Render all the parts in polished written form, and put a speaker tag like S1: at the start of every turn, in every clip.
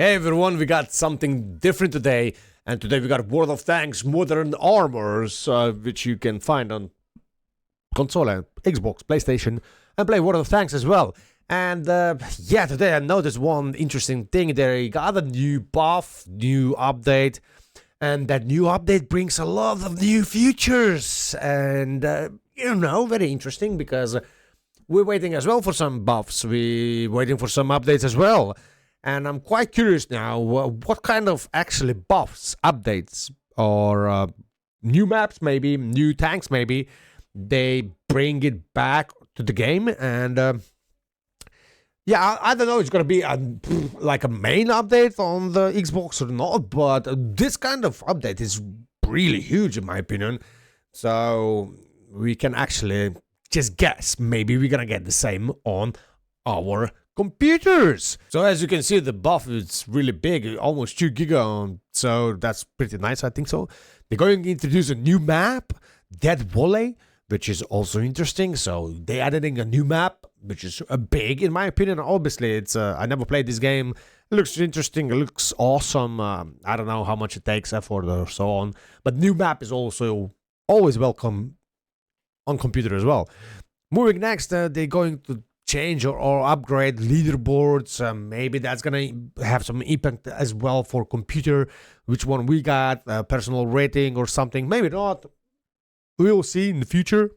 S1: Hey everyone, we got something different today, and today we got World of Tanks Modern Armors, which you can find on console, Xbox, PlayStation, and play World of Tanks as well. And yeah, today I noticed one interesting thing. They got a new buff, new update, and that new update brings a lot of new features, and very interesting because we're waiting as well for some buffs. We're waiting for some updates as well. And I'm quite curious now, what kind of actually buffs, updates, or new maps maybe, new tanks maybe, they bring it back to the game. And yeah, I don't know, it's going to be like a main update on the Xbox or not, but this kind of update is really huge in my opinion. So we can actually just guess, maybe we're going to get the same on our computers. So as you can see, the buff is really big, almost 2 giga, so that's pretty nice, I think so. They're going to introduce a new map, Dead Volley, which is also interesting. So they're adding a new map, which is big in my opinion. Obviously, it's I never played this game. It looks interesting, it looks awesome. I don't know how much it takes effort or so on, but new map is also always welcome on computer as well. Moving next, they're going to change or upgrade leaderboards. Maybe that's gonna have some impact as well for computer, which one we got, personal rating or something. Maybe not, we'll see in the future.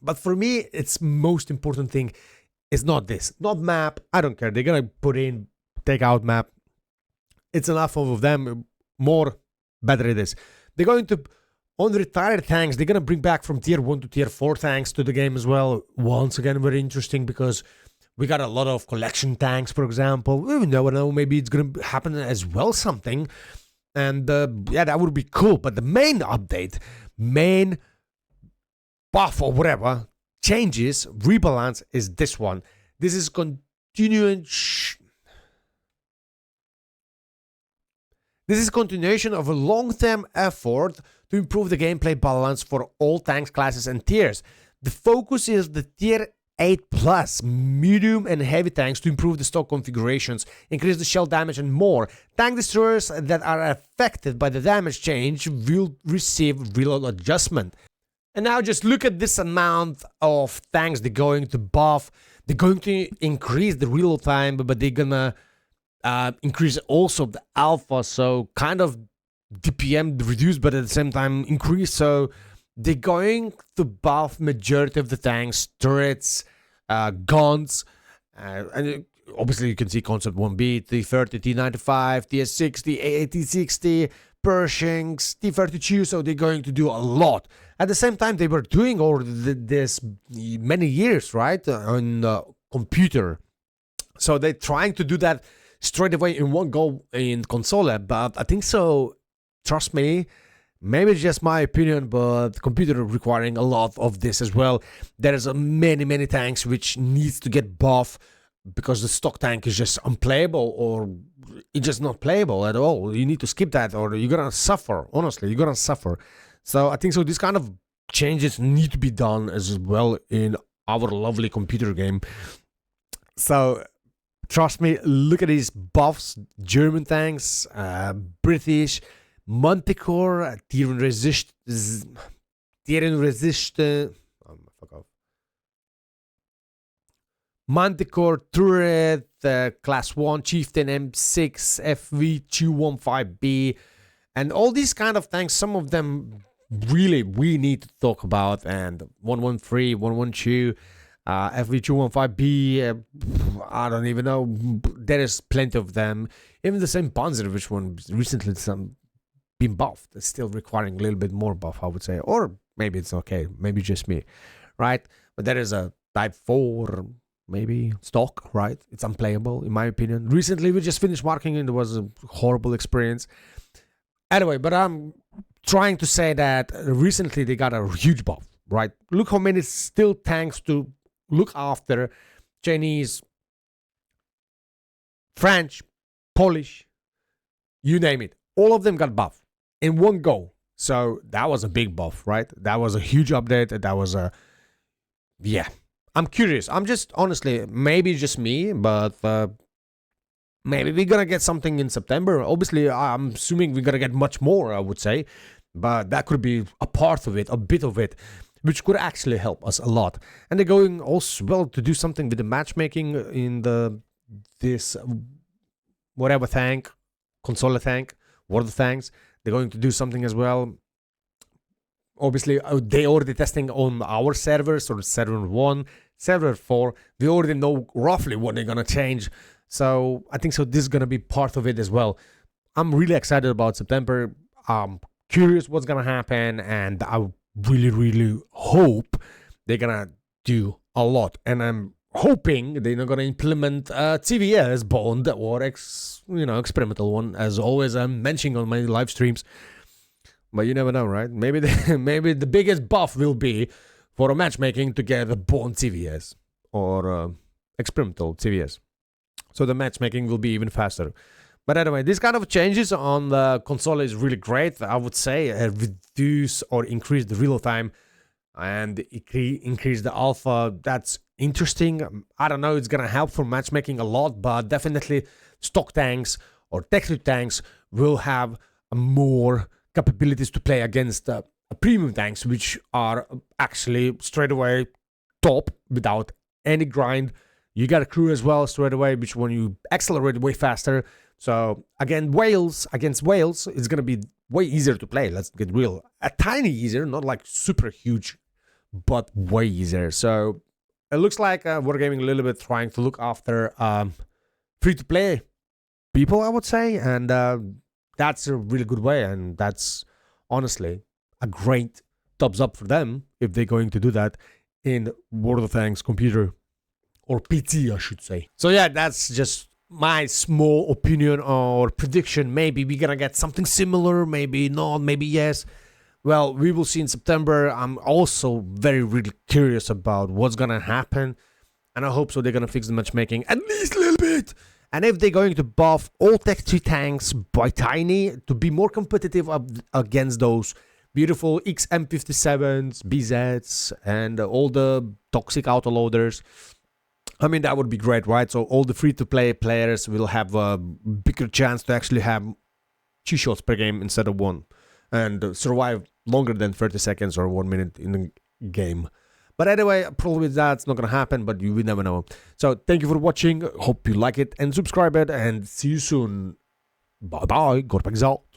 S1: But for me, it's most important thing is not this, not map. I don't care, they're gonna put in, take out map, it's enough of them. More better it is. They're going to, on retired tanks, they're going to bring back from tier 1 to tier 4 tanks to the game as well. Once again, very interesting because we got a lot of collection tanks, for example. We never know, maybe it's going to happen as well, something. And yeah, that would be cool. But the main update, main buff or whatever, changes, rebalance is this one. This is continuing. This is continuation of a long-term effort to improve the gameplay balance for all tanks, classes, and tiers. The focus is the tier 8 plus, medium and heavy tanks to improve the stock configurations, increase the shell damage, and more. Tank destroyers that are affected by the damage change will receive reload adjustment. And now just look at this amount of tanks they're going to buff. They're going to increase the reload time, but they're gonna increase also the alpha, so kind of DPM reduced but at the same time increase. So they're going to buff majority of the tanks, turrets, guns, and obviously you can see concept 1B, T30, T95, T60, T60, Pershings, T32. So they're going to do a lot. At the same time, they were doing all this many years, right, on computer. So they're trying to do that straight away in one go in console, but I think so. Trust me, maybe it's just my opinion, but computer requiring a lot of this as well. There's many tanks which needs to get buff because the stock tank is just unplayable, or it's just not playable at all. You need to skip that or you're gonna suffer. Honestly, you're gonna suffer. So I think so this kind of changes need to be done as well in our lovely computer game. So trust me, look at these buffs. German tanks, British, Manticore, Tieren Resist, fuck off. Manticore, Turret, Class 1, Chieftain, M6, FV215B, and all these kind of tanks, some of them really we need to talk about, and 113, 112, FV215B, I don't even know, there is plenty of them. Even the same Panzer, which one recently been buffed, it's still requiring a little bit more buff, I would say, or maybe it's okay, maybe just me, right? But there is a Type 4 maybe stock, right? It's unplayable in my opinion. Recently we just finished marking and it was a horrible experience anyway. But I'm trying to say that recently they got a huge buff, right? Look how many still tanks to look after. Chinese, French, Polish, you name it, all of them got buff in one go. So that was a big buff, right? That was a huge update. That was a, yeah, I'm curious. I'm just honestly, maybe just me, but Maybe we're gonna get something in September. Obviously, I'm assuming we're gonna get much more, I would say. But that could be a part of it, a bit of it, which could actually help us a lot. And they're going also well to do something with the matchmaking in this whatever tank, console tank, World of Tanks. They're going to do something as well. Obviously, they already testing on our servers, or server 1, server 4. We already know roughly what they're gonna change. So I think this is gonna be part of it as well. I'm really excited about September. Curious what's gonna happen, and I really hope they're gonna do a lot. And I'm hoping they're not gonna implement TVS bond or experimental one, as always I'm mentioning on my live streams. But you never know, right? Maybe the biggest buff will be for a matchmaking to get a bond TVS or experimental TVS, so the matchmaking will be even faster. But anyway, this kind of changes on the console is really great. I would say reduce or increase the real time and increase the alpha. That's interesting. I don't know, it's gonna help for matchmaking a lot, but definitely stock tanks or texture tanks will have more capabilities to play against premium tanks, which are actually straight away top without any grind. You got a crew as well straight away, which when you accelerate way faster. So against Wales, it's gonna be way easier to play. Let's get real. A tiny easier, not like super huge, but way easier. So it looks like Wargaming a little bit trying to look after free-to-play people, I would say, and that's a really good way. And that's honestly a great thumbs up for them if they're going to do that in World of Tanks computer, or PT, I should say. So yeah, that's just my small opinion or prediction. Maybe we're gonna get something similar, maybe not, maybe yes. Well, we will see in September. I'm also really curious about what's gonna happen, and I hope so they're gonna fix the matchmaking at least a little bit. And if they're going to buff all Tech 3 tanks by Tiny to be more competitive against those beautiful XM57s, BZs, and all the toxic autoloaders, I mean, that would be great, right? So all the free-to-play players will have a bigger chance to actually have 2 shots per game instead of 1, and survive longer than 30 seconds or 1 minute in the game. But anyway, probably that's not gonna happen, but you will never know. So thank you for watching. Hope you like it and subscribe it, and see you soon. Bye bye. Gorpexal.